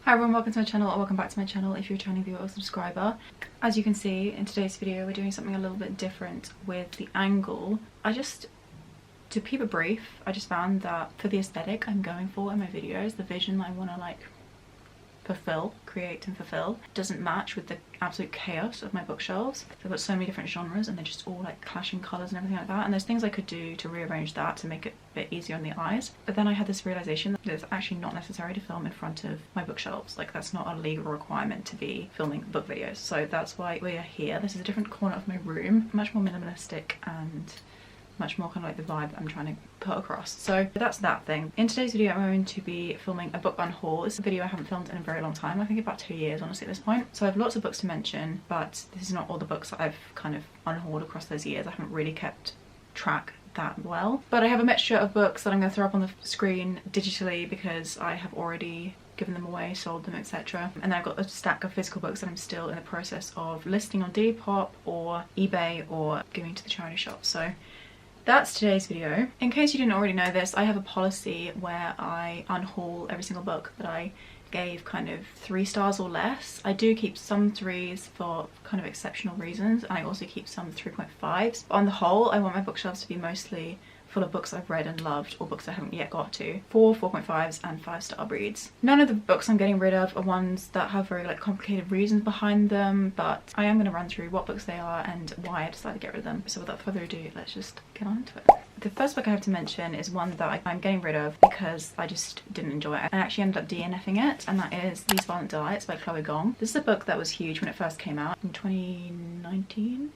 Hi everyone, welcome to my channel or welcome back to my channel if you're a returning viewer or subscriber. As you can see in today's video, we're doing something a little bit different with the angle. To keep it brief, I just found that for the aesthetic I'm going for in my videos, the vision that I want to create and fulfill doesn't match with the absolute chaos of my bookshelves. I've got so many different genres and they're just all like clashing colours and everything like that, and there's things I could do to rearrange that to make it a bit easier on the eyes. But then I had this realisation that it's actually not necessary to film in front of my bookshelves. Like, that's not a legal requirement to be filming book videos, so that's why we are here. This is a different corner of my room, much more minimalistic and much more kind of like the vibe that I'm trying to put across. So that's that thing. In today's video I'm going to be filming a book unhaul. This is a video I haven't filmed in a very long time, I think about 2 years honestly at this point. So I have lots of books to mention, but this is not all the books that I've kind of unhauled across those years. I haven't really kept track that well. But I have a mixture of books that I'm going to throw up on the screen digitally because I have already given them away, sold them, etc. And then I've got a stack of physical books that I'm still in the process of listing on Depop or eBay or giving to the charity shop. So that's today's video. In case you didn't already know this, I have a policy where I unhaul every single book that I gave kind of 3 stars or less. I do keep some 3s for kind of exceptional reasons, and I also keep some 3.5s. On the whole, I want my bookshelves to be mostly full of books I've read and loved, or books I haven't yet got to. 4, 4.5s and 5-star reads. None of the books I'm getting rid of are ones that have very like complicated reasons behind them, but I am going to run through what books they are and why I decided to get rid of them. So without further ado, let's just get on to it. The first book I have to mention is one that I'm getting rid of because I just didn't enjoy it. I actually ended up DNFing it, and that is These Violent Delights by Chloe Gong. This is a book that was huge when it first came out in 2019?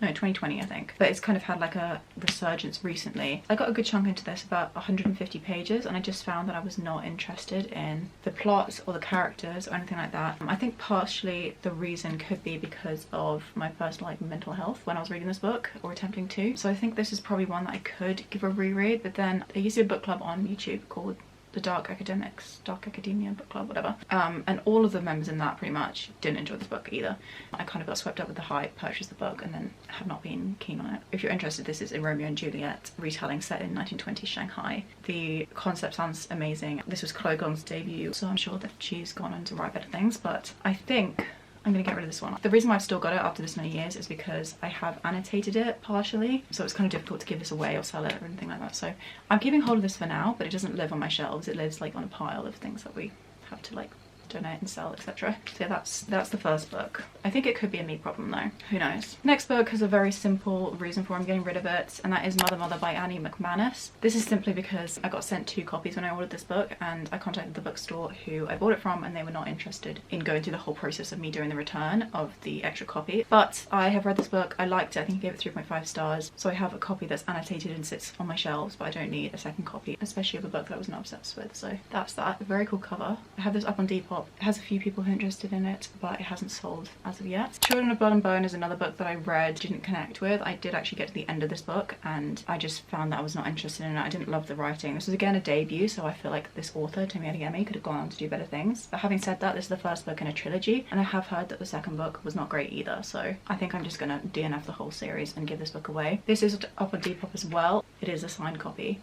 No, 2020 I think, but it's kind of had like a resurgence recently. I got a good chunk into this, about 150 pages, and I just found that I was not interested in the plot or the characters or anything like that. I think partially the reason could be because of my personal like mental health when I was reading this book, or attempting to. So I think this is probably one that I could give a reread, but then there used to be a book club on YouTube called the Dark Academia book club, whatever, and all of the members in that pretty much didn't enjoy this book either. I kind of got swept up with the hype, purchased the book, and then have not been keen on it. If you're interested, this is a Romeo and Juliet retelling set in 1920s Shanghai. The concept sounds amazing. This was Chloe Gong's debut, so I'm sure that she's gone on to write better things, but I think I'm gonna get rid of this one. The reason why I've still got it after this many years is because I have annotated it partially, so it's kind of difficult to give this away or sell it or anything like that. So I'm keeping hold of this for now, but it doesn't live on my shelves. It lives like on a pile of things that we have to like donate and sell, etc. So yeah, that's the first book. I think it could be a me problem though, who knows. Next book has a very simple reason for I'm getting rid of it, and that is Mother by Annie McManus. This is simply because I got sent 2 copies when I ordered this book, and I contacted the bookstore who I bought it from, and they were not interested in going through the whole process of me doing the return of the extra copy. But I have read this book, I liked it, I think I gave it 3.5 stars, so I have a copy that's annotated and sits on my shelves, but I don't need a second copy, especially of a book that I was not obsessed with. So that's that. A very cool cover. I have this up on Depop. It has a few people who are interested in it, but it hasn't sold as of yet. Children of Blood and Bone is another book that I read, didn't connect with. I did actually get to the end of this book and I just found that I was not interested in it. I didn't love the writing. This was again a debut, so I feel like this author, Tomi, could have gone on to do better things. But having said that, this is the first book in a trilogy, and I have heard that the second book was not great either, so I think I'm just gonna DNF the whole series and give this book away. This is up on Depop as well. It is a signed copy.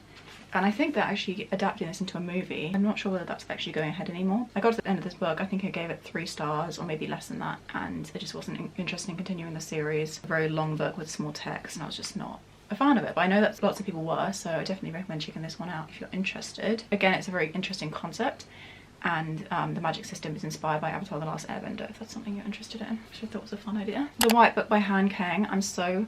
And I think they're actually adapting this into a movie. I'm not sure whether that's actually going ahead anymore. I got to the end of this book, I think I gave it 3 stars or maybe less than that, and I just wasn't interested in continuing the series. A very long book with small text, and I was just not a fan of it. But I know that lots of people were, so I definitely recommend checking this one out if you're interested. Again, it's a very interesting concept, and the magic system is inspired by Avatar: The Last Airbender, if that's something you're interested in, which I thought was a fun idea. The White Book by Kang. I'm so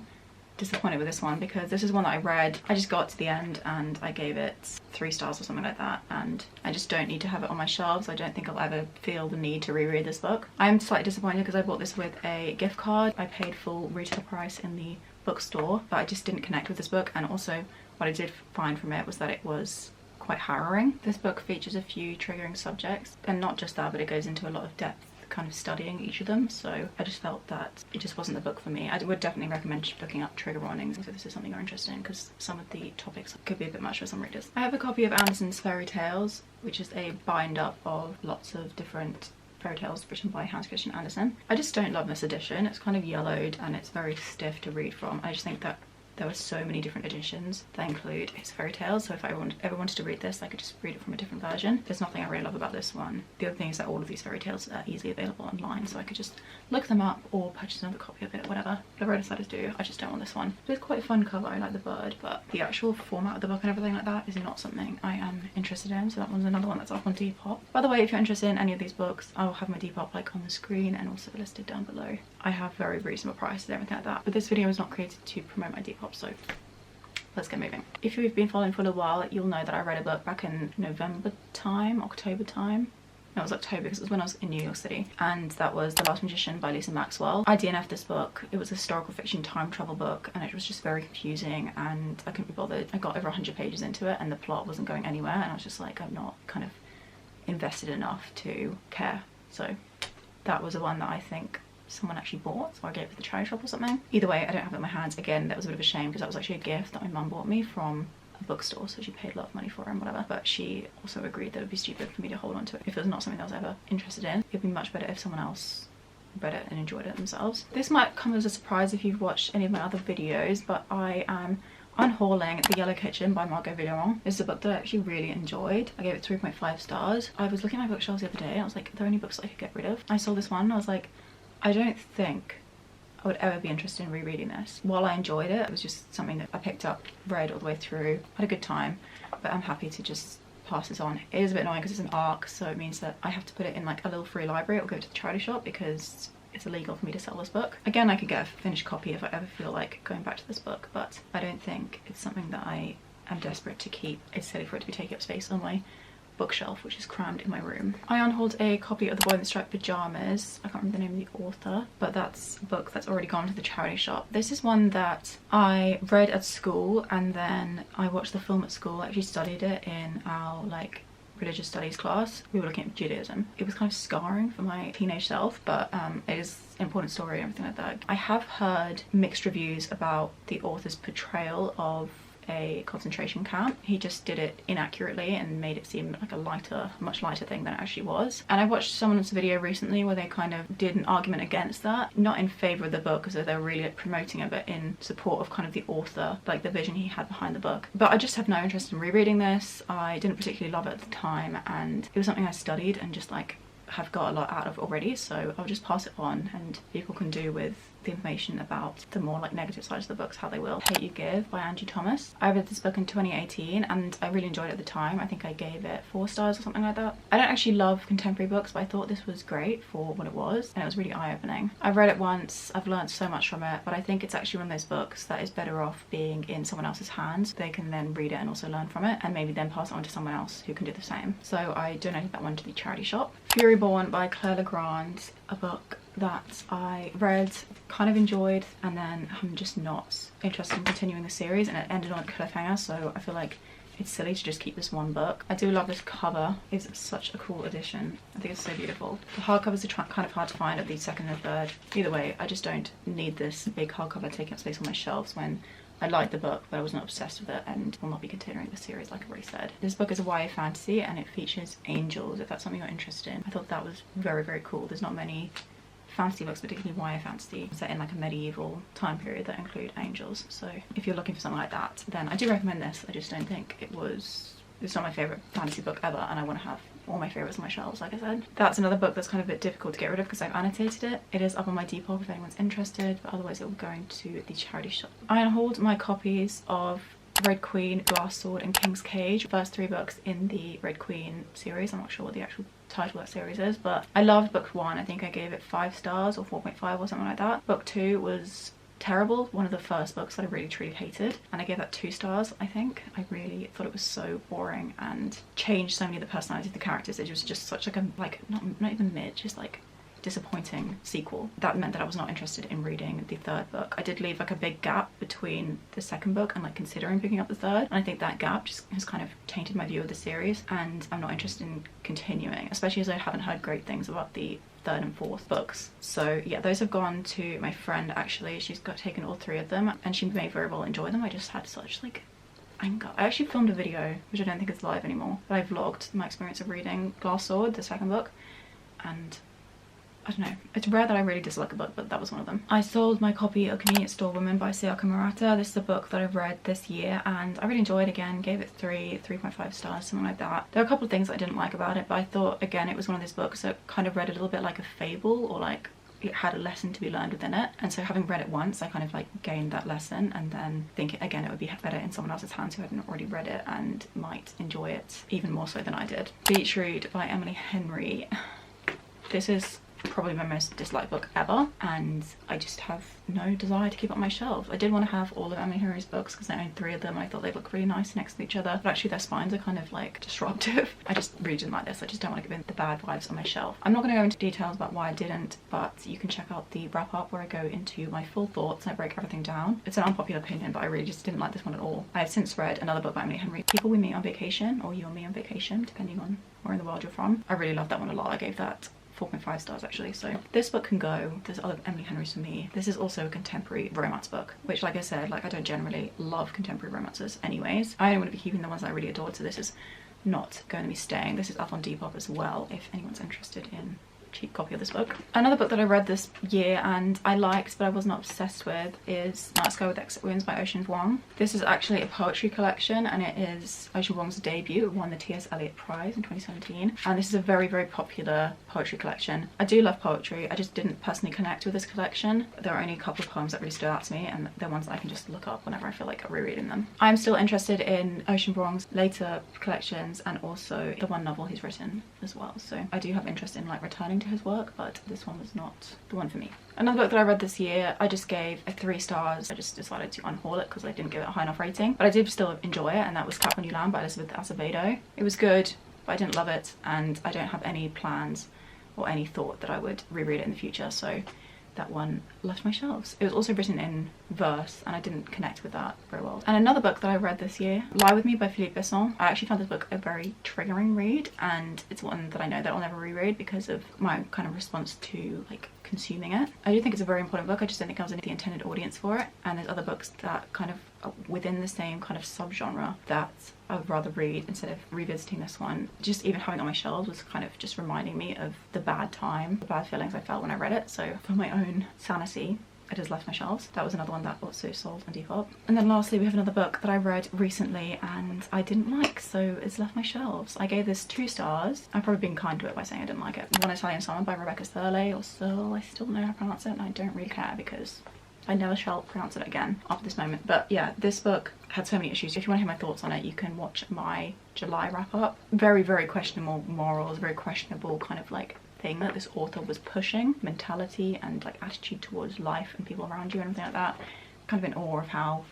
disappointed with this one because this is one that I read. I just got to the end and I gave it 3 stars or something like that, and I just don't need to have it on my shelves. I don't think I'll ever feel the need to reread this book. I am slightly disappointed because I bought this with a gift card. I paid full retail price in the bookstore, but I just didn't connect with this book, and also what I did find from it was that it was quite harrowing. This book features a few triggering subjects, and not just that, but it goes into a lot of depth kind of studying each of them, so I just felt that it just wasn't the book for me. I would definitely recommend looking up trigger warnings if this is something you're interested in, because some of the topics could be a bit much for some readers. I have a copy of Andersen's Fairytales, which is a bind up of lots of different fairy tales written by Hans Christian Andersen. I just don't love this edition. It's kind of yellowed and it's very stiff to read from. I just think that there were so many different editions that include his fairy tales, so if I ever wanted to read this, I could just read it from a different version. There's nothing I really love about this one. The other thing is that all of these fairy tales are easily available online, so I could just look them up or purchase another copy of it, whatever I decided to do. I just don't want this one. But it's quite a fun cover. I like the bird, but the actual format of the book and everything like that is not something I am interested in, so that one's another one that's up on Depop. By the way, if you're interested in any of these books, I will have my Depop like on the screen and also listed down below. I have very reasonable prices and everything like that, but this video was not created to promote my Depop, so let's get moving. If you've been following for a little while, you'll know that I read a book back in November time, October time. No, it was October because it was when I was in New York City, and that was The Last Magician by Maxwell. I DNF'd this book. It was a historical fiction time travel book, and it was just very confusing and I couldn't be bothered. I got over 100 pages into it and the plot wasn't going anywhere, and I was just like, I'm not kind of invested enough to care. So that was the one that I think someone actually bought, so I gave it to the charity shop or something. Either way, I don't have it in my hands. Again, that was a bit of a shame because that was actually a gift that my mum bought me from a bookstore, so she paid a lot of money for it and whatever, but she also agreed that it would be stupid for me to hold on to it if it was not something that I was ever interested in. It'd be much better if someone else read it and enjoyed it themselves. This might come as a surprise if you've watched any of my other videos, but I am unhauling The Yellow Kitchen by Margaux. This is a book that I actually really enjoyed. I gave it 3.5 stars. I was looking at my bookshelves the other day and I was like, are there any books that I could get rid of? I saw this one and I was like, I don't think I would ever be interested in rereading this. While I enjoyed it, it was just something that I picked up, read all the way through, had a good time, but I'm happy to just pass this on. It is a bit annoying because it's an ARC, so it means that I have to put it in like a little free library or go to the charity shop because it's illegal for me to sell this book. Again, I could get a finished copy if I ever feel like going back to this book, but I don't think it's something that I am desperate to keep. It's silly for it to be taking up space on my bookshelf, which is crammed in my room. I unhauled a copy of The Boy in the Striped Pyjamas. I can't remember the name of the author, but that's a book that's already gone to the charity shop. This is one that I read at school and then I watched the film at school. I actually studied it in our like religious studies class. We were looking at Judaism. It was kind of scarring for my teenage self, but it is an important story and everything like that. I have heard mixed reviews about the author's portrayal of a concentration camp. He just did it inaccurately and made it seem like a lighter, much lighter thing than it actually was. And I watched someone's video recently where they kind of did an argument against that, not in favour of the book as though they were really like promoting it, but in support of kind of the author, like the vision he had behind the book. But I just have no interest in rereading this. I didn't particularly love it at the time, and it was something I studied and just like have got a lot out of already, so I'll just pass it on and people can do with the information about the more like negative sides of the books how they will. Hate You Give by Angie. I read this book in 2018 and I really enjoyed it at the time. I think I gave it 4 stars or something like that. I don't actually love contemporary books, but I thought this was great for what it was and it was really eye-opening. I've read it once, I've learned so much from it, but I think it's actually one of those books that is better off being in someone else's hands. They can then read it and also learn from it and maybe then pass it on to someone else who can do the same. So I donated that one to the charity shop. Fury Born by Claire Legrand, a book that I read, kind of enjoyed, and then I'm just not interested in continuing the series, and it ended on a cliffhanger, so I feel like it's silly to just keep this one book. I do love this cover. It's such a cool edition. I think it's so beautiful. The hardcovers are kind of hard to find at the second and third. Either way, I just don't need this big hardcover taking up space on my shelves when I liked the book, but I was not obsessed with it and will not be continuing the series like I've already said. This book is a YA fantasy and it features angels, if that's something you're interested in. I thought that was very, very cool. There's not many fantasy books, particularly YA fantasy, set in like a medieval time period that include angels. So if you're looking for something like that, then I do recommend this. I just don't think it's not my favourite fantasy book ever, and I want to have all my favourites on my shelves, like I said. That's another book that's kind of a bit difficult to get rid of because I've annotated it. It is up on my Depop if anyone's interested, but otherwise it will go into the charity shop. I unhauled my copies of Red Queen, Glass Sword and King's Cage, first 3 books in the Red Queen series. I'm not sure what the actual title of that series is, but I loved book 1. I think I gave it 5 stars or 4.5 or something like that. Book 2 was terrible, one of the first books that I really truly hated, and I gave that 2 stars. I think I really thought it was so boring and changed so many of the personalities of the characters. It was just such like a not even mid, just like disappointing sequel. That meant that I was not interested in reading the 3rd book. I did leave like a big gap between the 2nd book and like considering picking up the 3rd, and I think that gap just has kind of tainted my view of the series, and I'm not interested in continuing, especially as I haven't heard great things about the 3rd and 4th books. So yeah, those have gone to my friend actually. She's taken all 3 of them and she may very well enjoy them. I just had such like anger. I actually filmed a video, which I don't think is live anymore, but I vlogged my experience of reading Glass Sword, the 2nd book, and I don't know, it's rare that I really dislike a book, but that was one of them. I sold my copy of Convenience Store Woman by Sayaka Murata. This is a book that I've read this year and I really enjoyed. Again, gave it 3.5 stars, something like that. There are a couple of things I didn't like about it, but I thought, again, it was one of those books that kind of read a little bit like a fable, or like it had a lesson to be learned within it. And so having read it once, I kind of like gained that lesson, and then think again it would be better in someone else's hands who hadn't already read it and might enjoy it even more so than I did. Beetroot by Emily Henry. This is probably my most disliked book ever, and I just have no desire to keep it on my shelf. I did want to have all of Emily Henry's books because I own 3 of them and I thought they look really nice next to each other, but actually their spines are kind of like disruptive. I just really didn't like this. I just don't want to give in the bad vibes on my shelf. I'm not going to go into details about why I didn't, but you can check out the wrap up where I go into my full thoughts and I break everything down. It's an unpopular opinion, but I really just didn't like this one at all. I have since read another book by Emily Henry, People We Meet on Vacation, or You and Me on Vacation, depending on where in the world you're from. I really loved that one a lot. I gave that 4.5 stars actually. So this book can go. There's other Emily Henry's for me. This is also a contemporary romance book, which, like I said, like I don't generally love contemporary romances anyways. I only want to be keeping the ones I really adored, so this is not going to be staying. This is up on Depop as well if anyone's interested in cheap copy of this book. Another book that I read this year and I liked but I was not obsessed with is Night Sky with Exit Wounds by Ocean Vuong. This is actually a poetry collection and it is Ocean Vuong's debut. It won the T.S. Eliot Prize in 2017 and this is a very, very popular poetry collection. I do love poetry, I just didn't personally connect with this collection. There are only a couple of poems that really stood out to me and they're ones that I can just look up whenever I feel like rereading them. I'm still interested in Ocean Vuong's later collections and also the one novel he's written as well, so I do have interest in like returning to his work, but this one was not the one for me. Another book that I read this year, I just gave a 3 stars. I just decided to unhaul it because I didn't give it a high enough rating, but I did still enjoy it, and that was Cat When You Land by Elizabeth Acevedo. It was good, but I didn't love it, and I don't have any plans or any thought that I would reread it in the future, so that one left my shelves. It was also written in verse and I didn't connect with that very well. And another book that I read this year, Lie With Me by Philippe Besson. I actually found this book a very triggering read, and it's one that I know that I'll never reread because of my kind of response to like consuming it. I do think it's a very important book, I just don't think I was in the intended audience for it, and there's other books that kind of are within the same kind of subgenre that I would rather read instead of revisiting this one. Just even having it on my shelves was kind of just reminding me of the bad time, the bad feelings I felt when I read it, so for my own sanity it has left my shelves. That was another one that also sold on Depop. And then lastly we have another book that I read recently and I didn't like, so it's left my shelves. I gave this 2 stars. I've probably been kind to it by saying I didn't like it. One Italian Summer by Rebecca Serle, or Searle, I still don't know how to pronounce it and I don't really care because I never shall pronounce it again after this moment. But yeah, this book had so many issues. If you want to hear my thoughts on it, you can watch my July wrap up. Very, very questionable morals, very questionable kind of like thing that this author was pushing, mentality and like attitude towards life and people around you and everything like that. Kind of in awe of how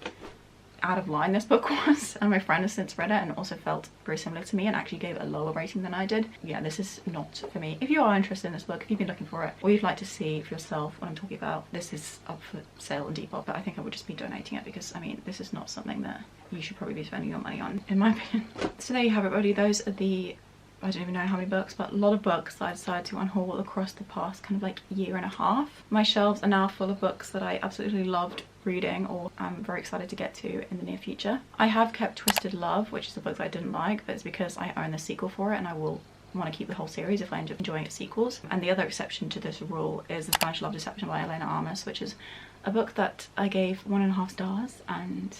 out of line this book was, and my friend has since read it and also felt very similar to me and actually gave it a lower rating than I did. Yeah, this is not for me. If you are interested in this book, if you've been looking for it, or you'd like to see for yourself what I'm talking about, this is up for sale on Depop, but I think I would just be donating it because I mean this is not something that you should probably be spending your money on, in my opinion. So there you have it, everybody. Those are the, I don't even know how many books, but a lot of books that I decided to unhaul across the past kind of like year and a half. My shelves are now full of books that I absolutely loved reading or I'm very excited to get to in the near future. I have kept Twisted Love, which is a book that I didn't like, but it's because I own the sequel for it and I will want to keep the whole series if I end up enjoying its sequels. And the other exception to this rule is The Spanish Love Deception by Elena Armas, which is a book that I gave 1.5 stars and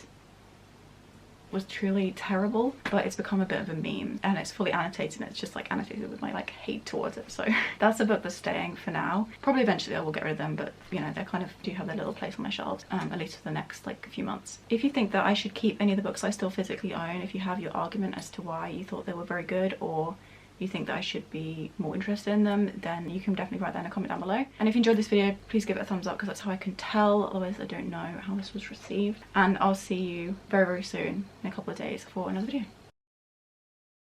was truly terrible, but it's become a bit of a meme and it's fully annotated and it's just like annotated with my like hate towards it, so that's a book that's staying for now. Probably eventually I will get rid of them, but you know, they kind of do have their little place on my shelves, at least for the next like few months. If you think that I should keep any of the books I still physically own, if you have your argument as to why you thought they were very good or you think that I should be more interested in them, then you can definitely write that in a comment down below. And if you enjoyed this video, please give it a thumbs up because that's how I can tell, otherwise I don't know how this was received. And I'll see you very, very soon in a couple of days for another video.